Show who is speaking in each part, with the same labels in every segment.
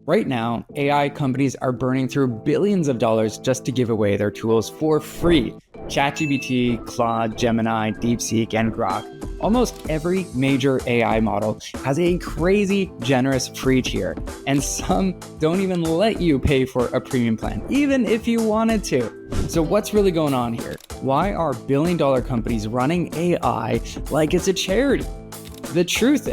Speaker 1: Right now, AI companies are burning through billions of dollars just to give away their tools for free. ChatGPT, Claude, Gemini, DeepSeek, and Grok. Almost every major AI model has a crazy generous free tier, and some don't even let you pay for a premium plan, even if you wanted to. So what's really going on here? Why are billion-dollar companies running AI like it's a charity? The truth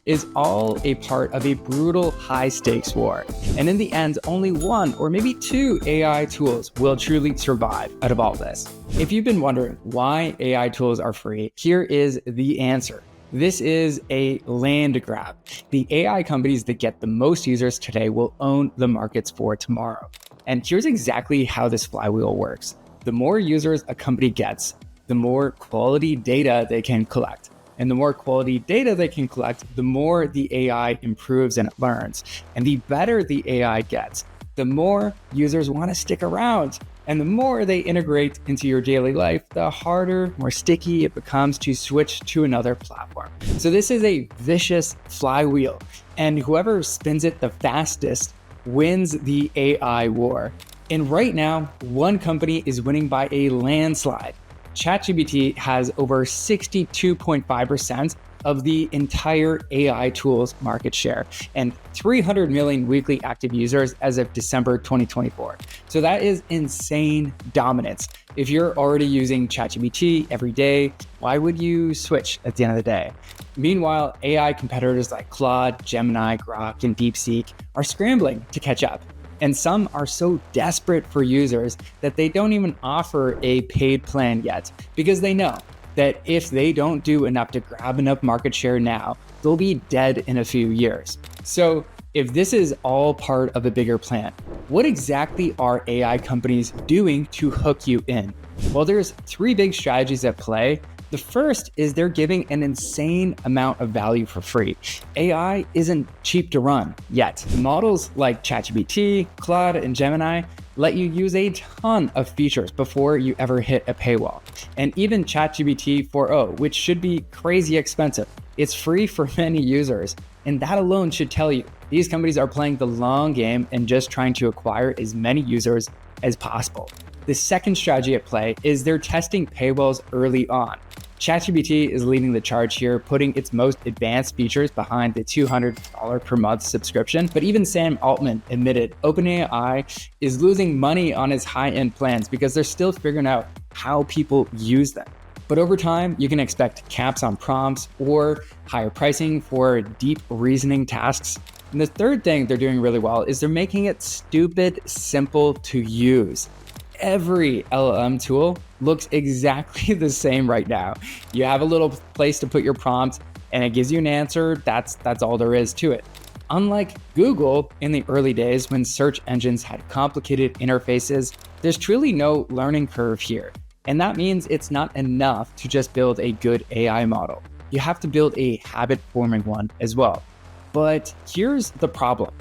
Speaker 1: is all a part of a brutal high-stakes war. And in the end, only one or maybe two AI tools will truly survive out of all this. If you've been wondering why AI tools are free, here is the answer. This is a land grab. The AI companies that get the most users today will own the markets for tomorrow. And here's exactly how this flywheel works. The more users a company gets, the more quality data they can collect. And the more quality data they can collect, the more the AI improves and it learns. And the better the AI gets, the more users want to stick around. And the more they integrate into your daily life, the harder, more sticky it becomes to switch to another platform. So this is a vicious flywheel. And whoever spins it the fastest wins the AI war. And right now, one company is winning by a landslide. ChatGPT has over 62.5% of the entire AI tools market share and 300 million weekly active users as of December 2024. So that is insane dominance. If you're already using ChatGPT every day, why would you switch at the end of the day? Meanwhile, AI competitors like Claude, Gemini, Grok, and DeepSeek are scrambling to catch up. And some are so desperate for users that they don't even offer a paid plan yet, because they know that if they don't do enough to grab enough market share now, they'll be dead in a few years. So if this is all part of a bigger plan, what exactly are AI companies doing to hook you in? Well, there's three big strategies at play. The first is they're giving an insane amount of value for free. AI isn't cheap to run yet. Models like ChatGPT, Claude, and Gemini let you use a ton of features before you ever hit a paywall. And even ChatGPT 4.0, which should be crazy expensive, it's free for many users. And that alone should tell you these companies are playing the long game and just trying to acquire as many users as possible. The second strategy at play is they're testing paywalls early on. ChatGPT is leading the charge here, putting its most advanced features behind the $200 per month subscription. But even Sam Altman admitted OpenAI is losing money on its high-end plans because they're still figuring out how people use them. But over time, you can expect caps on prompts or higher pricing for deep reasoning tasks. And the third thing they're doing really well is they're making it stupid simple to use. Every LLM tool looks exactly the same right now. You have a little place to put your prompt and it gives you an answer. That's all there is to it. Unlike Google in the early days when search engines had complicated interfaces, there's truly no learning curve here. And that means it's not enough to just build a good AI model. You have to build a habit-forming one as well. But here's the problem.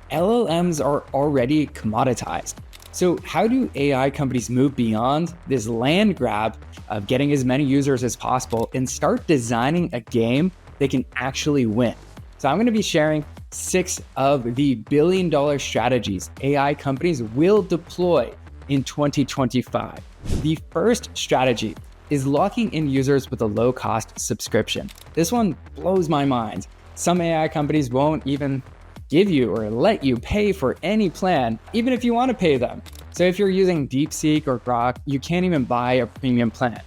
Speaker 1: LLMs are already commoditized. So how do AI companies move beyond this land grab of getting as many users as possible and start designing a game they can actually win? So I'm going to be sharing 6 of the billion-dollar strategies AI companies will deploy in 2025. The first strategy is locking in users with a low-cost subscription. This one blows my mind. Some AI companies won't even give you or let you pay for any plan, even if you want to pay them. So if you're using DeepSeek or Grok, you can't even buy a premium plan.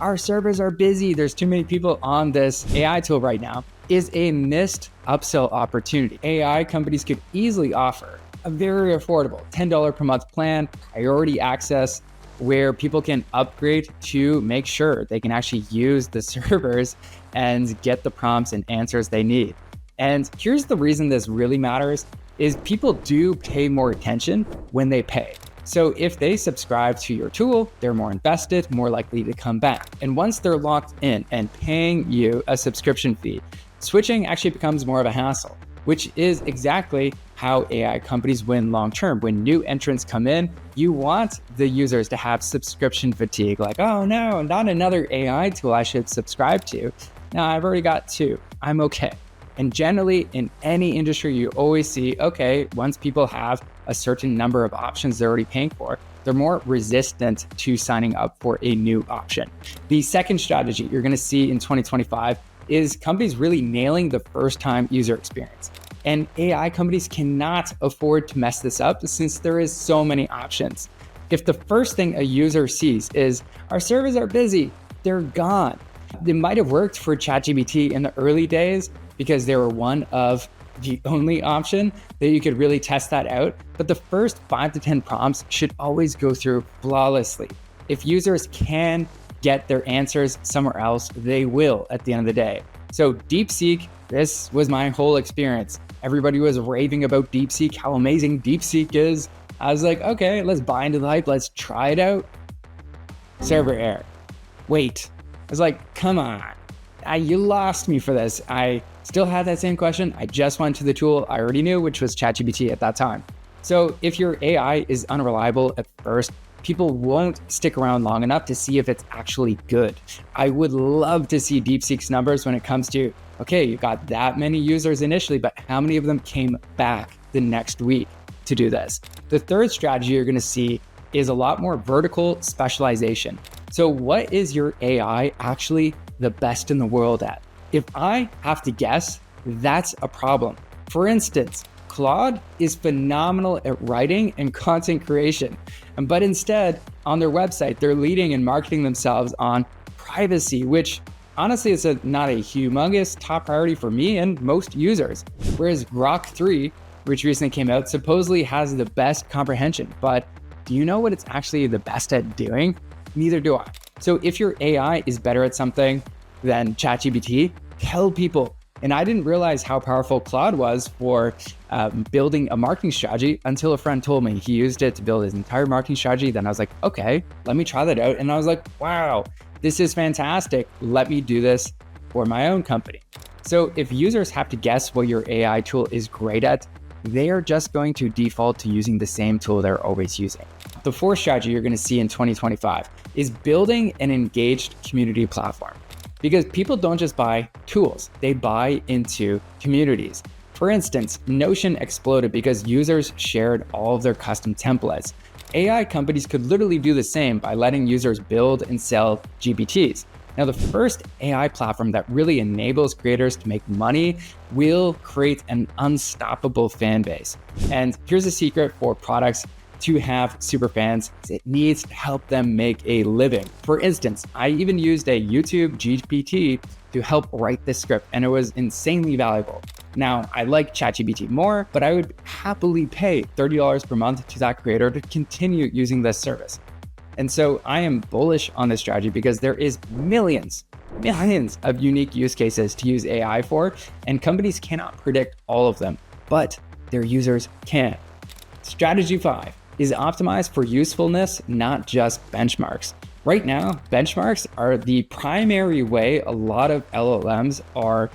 Speaker 1: Our servers are busy, there's too many people on this AI tool right now, is a missed upsell opportunity. AI companies could easily offer a very affordable $10 per month plan, priority access, where people can upgrade to make sure they can actually use the servers and get the prompts and answers they need. And here's the reason this really matters is people do pay more attention when they pay. So if they subscribe to your tool, they're more invested, more likely to come back. And once they're locked in and paying you a subscription fee, switching actually becomes more of a hassle, which is exactly how AI companies win long-term. When new entrants come in, you want the users to have subscription fatigue, like, oh no, not another AI tool I should subscribe to. No, I've already got 2, I'm okay. And generally in any industry, you always see, okay, once people have a certain number of options they're already paying for, they're more resistant to signing up for a new option. The second strategy you're going to see in 2025 is companies really nailing the first time user experience. And AI companies cannot afford to mess this up since there is so many options. If the first thing a user sees is our servers are busy, they're gone. It might have worked for ChatGPT in the early days because they were one of the only option that you could really test that out. But the first 5 to 10 prompts should always go through flawlessly. If users can get their answers somewhere else, they will at the end of the day. So DeepSeek, this was my whole experience. Everybody was raving about DeepSeek, how amazing DeepSeek is. I was like, okay, let's buy into the hype. Let's try it out. Server error. Wait. I was like, come on. You lost me for this. I still had that same question. I just went to the tool I already knew, which was ChatGPT at that time. So if your AI is unreliable at first, people won't stick around long enough to see if it's actually good. I would love to see DeepSeek's numbers when it comes to, okay, you got that many users initially, but how many of them came back the next week to do this? The third strategy you're going to see is a lot more vertical specialization. So what is your AI actually the best in the world at? If I have to guess, that's a problem. For instance, Claude is phenomenal at writing and content creation, but instead on their website, they're leading and marketing themselves on privacy, which honestly is not a humongous top priority for me and most users. Whereas Grok 3, which recently came out, supposedly has the best comprehension, but do you know what it's actually the best at doing? Neither do I. So if your AI is better at something than ChatGPT, tell people. And I didn't realize how powerful Claude was for building a marketing strategy until a friend told me he used it to build his entire marketing strategy. Then I was like, okay, let me try that out. And I was like, wow, this is fantastic. Let me do this for my own company. So if users have to guess what your AI tool is great at, they are just going to default to using the same tool they're always using. The fourth strategy you're going to see in 2025 is building an engaged community platform. Because people don't just buy tools, they buy into communities. For instance, Notion exploded because users shared all of their custom templates. AI companies could literally do the same by letting users build and sell GPTs. Now, the first AI platform that really enables creators to make money will create an unstoppable fan base. And here's a secret for products to have super fans: it needs to help them make a living. For instance, I even used a YouTube GPT to help write this script, and it was insanely valuable. Now, I like ChatGPT more, but I would happily pay $30 per month to that creator to continue using this service. And so I am bullish on this strategy because there is millions of unique use cases to use AI for, and companies cannot predict all of them, but their users can. Strategy 5 is optimized for usefulness, not just benchmarks. Right now, benchmarks are the primary way a lot of LLMs are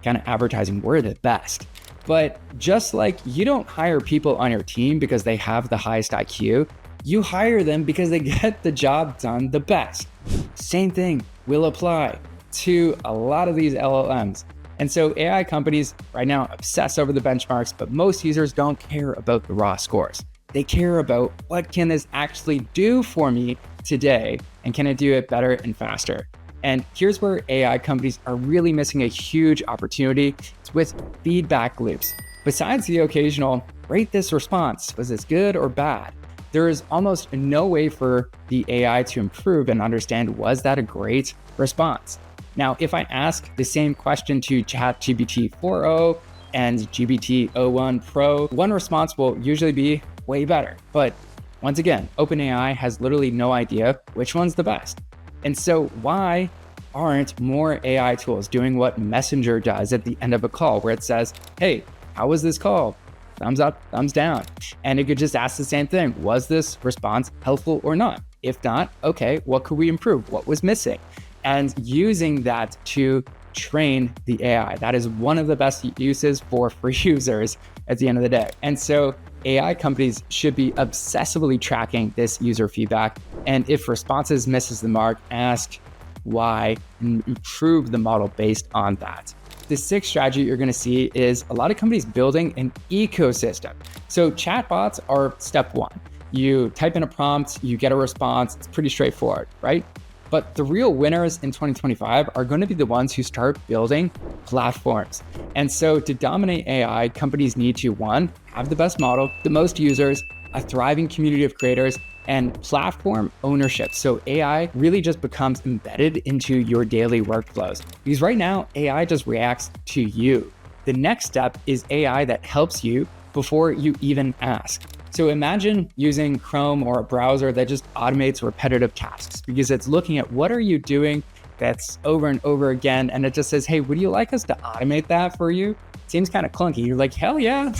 Speaker 1: kind of advertising we're the best. But just like you don't hire people on your team because they have the highest IQ, you hire them because they get the job done the best. Same thing will apply to a lot of these LLMs. And so AI companies right now obsess over the benchmarks, but most users don't care about the raw scores. They care about what can this actually do for me today, and can it do it better and faster? And here's where AI companies are really missing a huge opportunity. It's with feedback loops. Besides the occasional, rate this response, was this good or bad? There is almost no way for the AI to improve and understand, was that a great response? Now, if I ask the same question to ChatGPT 4.0 and GPT-01 Pro, one response will usually be way better. But once again, OpenAI has literally no idea which one's the best. And so why aren't more AI tools doing what Messenger does at the end of a call, where it says, hey, how was this call? Thumbs up, thumbs down. And it could just ask the same thing. Was this response helpful or not? If not, okay, what could we improve? What was missing? And using that to train the AI. That is one of the best uses for free users at the end of the day. And so AI companies should be obsessively tracking this user feedback. And if responses misses the mark, ask why and improve the model based on that. The sixth strategy you're going to see is a lot of companies building an ecosystem. So chatbots are step one. You type in a prompt, you get a response. It's pretty straightforward, right? But the real winners in 2025 are going to be the ones who start building platforms. And so to dominate AI, companies need to, one, have the best model, the most users, a thriving community of creators, and platform ownership. So AI really just becomes embedded into your daily workflows. Because right now, AI just reacts to you. The next step is AI that helps you before you even ask. So imagine using Chrome or a browser that just automates repetitive tasks because it's looking at what are you doing that's over and over again. And it just says, hey, would you like us to automate that for you? Seems kind of clunky. You're like, hell yeah,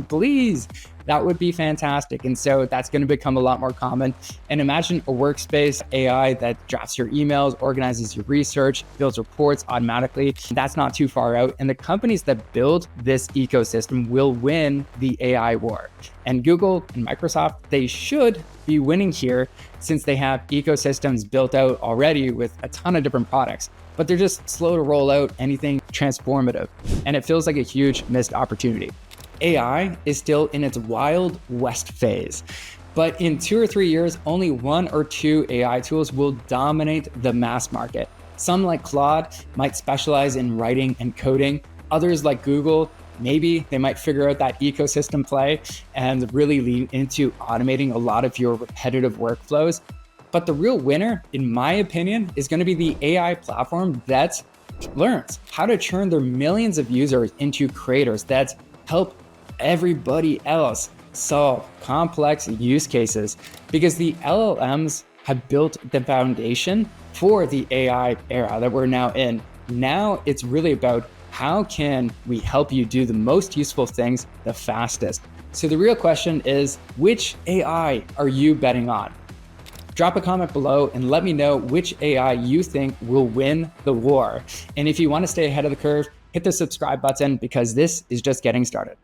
Speaker 1: please. That would be fantastic. And so that's going to become a lot more common. And imagine a workspace AI that drafts your emails, organizes your research, builds reports automatically. That's not too far out. And the companies that build this ecosystem will win the AI war. And Google and Microsoft, they should be winning here since they have ecosystems built out already with a ton of different products. But they're just slow to roll out anything transformative. And it feels like a huge missed opportunity. AI is still in its wild west phase, but in 2 or 3 years, only 1 or 2 AI tools will dominate the mass market. Some like Claude might specialize in writing and coding. Others like Google, maybe they might figure out that ecosystem play and really lean into automating a lot of your repetitive workflows. But the real winner, in my opinion, is going to be the AI platform that learns how to turn their millions of users into creators that help everybody else solve complex use cases, because the LLMs have built the foundation for the AI era that we're now in. Now it's really about how can we help you do the most useful things the fastest. So the real question is, which AI are you betting on? Drop a comment below and let me know which AI you think will win the war. And if you want to stay ahead of the curve, hit the subscribe button because this is just getting started.